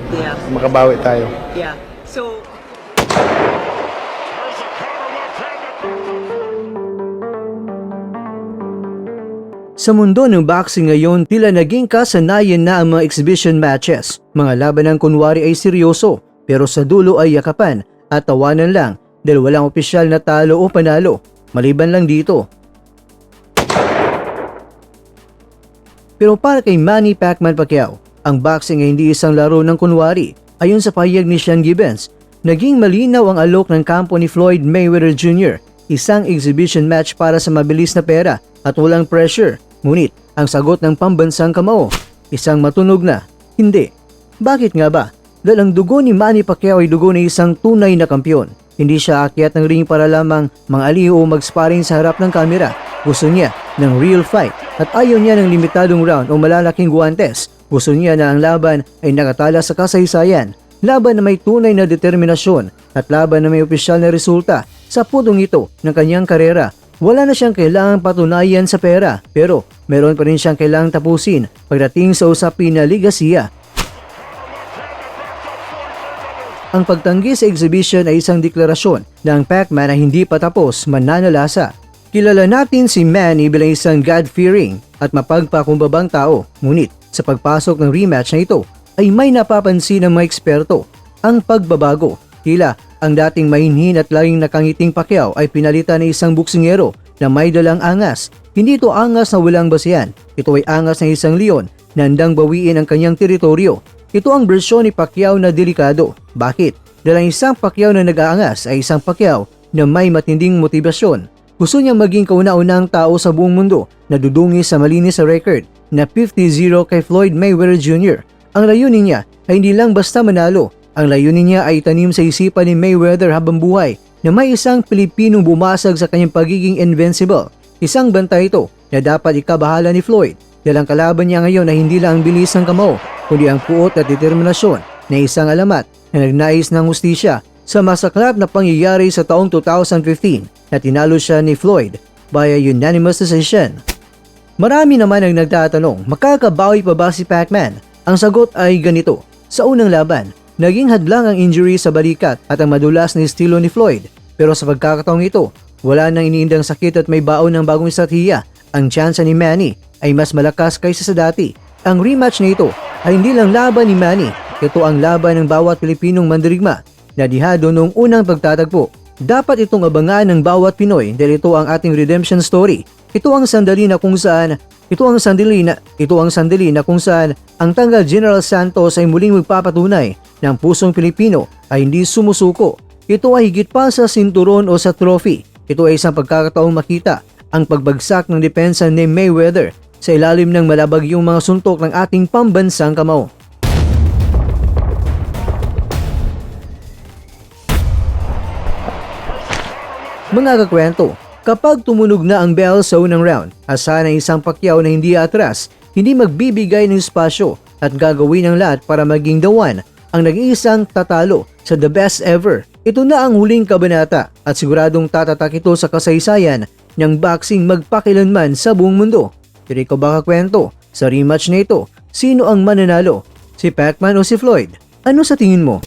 Yeah. Makabawi tayo. Yeah. So, Sa mundo ng boxing ngayon, tila naging kasanayan na ang mga exhibition matches. Mga labanang kunwari ay seryoso, pero sa dulo ay yakapan at tawanan lang dahil walang opisyal na talo o panalo. Maliban lang dito. Pero para kay Manny Pacman Pacquiao, ang boxing ay hindi isang laro ng kunwari. Ayon sa pahayag ni Sean Gibbons, naging malinaw ang alok ng kampo ni Floyd Mayweather Jr. Isang exhibition match para sa mabilis na pera at walang pressure. Ngunit ang sagot ng pambansang kamao, isang matunog na hindi. Bakit nga ba? Dahil ang dugo ni Manny Pacquiao ay dugo ng isang tunay na kampiyon. Hindi siya aakyat ng ring para lamang mang-aliw o mag-sparring sa harap ng kamera. Gusto niya ng real fight at ayaw niya ng limitadong round o malalaking guwantes. Gusto niya na ang laban ay nakatala sa kasaysayan. Laban na may tunay na determinasyon at laban na may opisyal na resulta. Sa putong ito ng kanyang karera, wala na siyang kailangang patunayan sa pera, pero meron pa rin siyang kailangang tapusin pagdating sa usapin na ligasiya. Ang pagtanggi sa exhibition ay isang deklarasyon na ang Pacman ay hindi pa tapos mananalasa. Kilala natin si Manny bilang isang God-fearing at mapagpakumbabang tao, ngunit sa pagpasok ng rematch na ito ay may napapansin ng mga eksperto. Ang pagbabago, tila ang dating mahinhin at laging nakangiting Pacquiao ay pinalitan ng isang buksingero na may dalang angas. Hindi ito angas na walang basihan. Ito ay angas ng isang leon na handang bawiin ang kanyang teritoryo. Ito ang bersyon ni Pacquiao na delikado. Bakit? Dahil ang isang Pacquiao na nag-aangas ay isang Pacquiao na may matinding motibasyon. Gusto niyang maging kauna-unang tao sa buong mundo na dudungis sa malinis sa record na 50-0 kay Floyd Mayweather Jr. Ang layunin niya ay hindi lang basta manalo. Ang layunin niya ay itanim sa isipan ni Mayweather habang buhay na may isang Pilipinong bumasag sa kanyang pagiging invincible. Isang bantay ito na dapat ikabahala ni Floyd dahil ang kalaban niya ngayon ay hindi lang ang bilis ng kamao, kundi ang puot at determinasyon na isang alamat na nagnais ng hustisya sa masaklap na pangyayari sa taong 2015 na tinalo siya ni Floyd by a unanimous decision. Marami naman ang nagtatanong, makakabawi pa ba si Pacman? Ang sagot ay ganito. Sa unang laban, naging hadlang ang injury sa balikat at ang madulas na estilo ni Floyd. Pero sa pagkakataong ito, wala nang iniindang sakit at may baon ng bagong estratehiya. Ang tsansa ni Manny ay mas malakas kaysa sa dati. Ang rematch na ito ay hindi lang laban ni Manny. Ito ang laban ng bawat Pilipinong mandirigma na dihado noong unang pagtatagpo. Dapat itong abangan ng bawat Pinoy dahil ito ang ating redemption story. Ito ang sandali na kung saan ang tanggal General Santos ay muling magpapatunay na ang pusong Pilipino ay hindi sumusuko. Ito ay higit pa sa sinturon o sa trophy. Ito ay isang pagkakataong makita ang pagbagsak ng depensa ni Mayweather sa ilalim ng malabagyong mga suntok ng ating pambansang kamao. Mga kakwento, kapag tumunog na ang bell sa unang round, asahan ang isang Pacquiao na hindi atras, hindi magbibigay ng espasyo at gagawin ang lahat para maging the one, ang nag-iisang tatalo sa the best ever. Ito na ang huling kabanata at siguradong tatatak ito sa kasaysayan ng boxing magpakilanman sa buong mundo. Pero ikaw ba kakwento, sa rematch na ito, sino ang mananalo? Si Pacman o si Floyd? Ano sa tingin mo?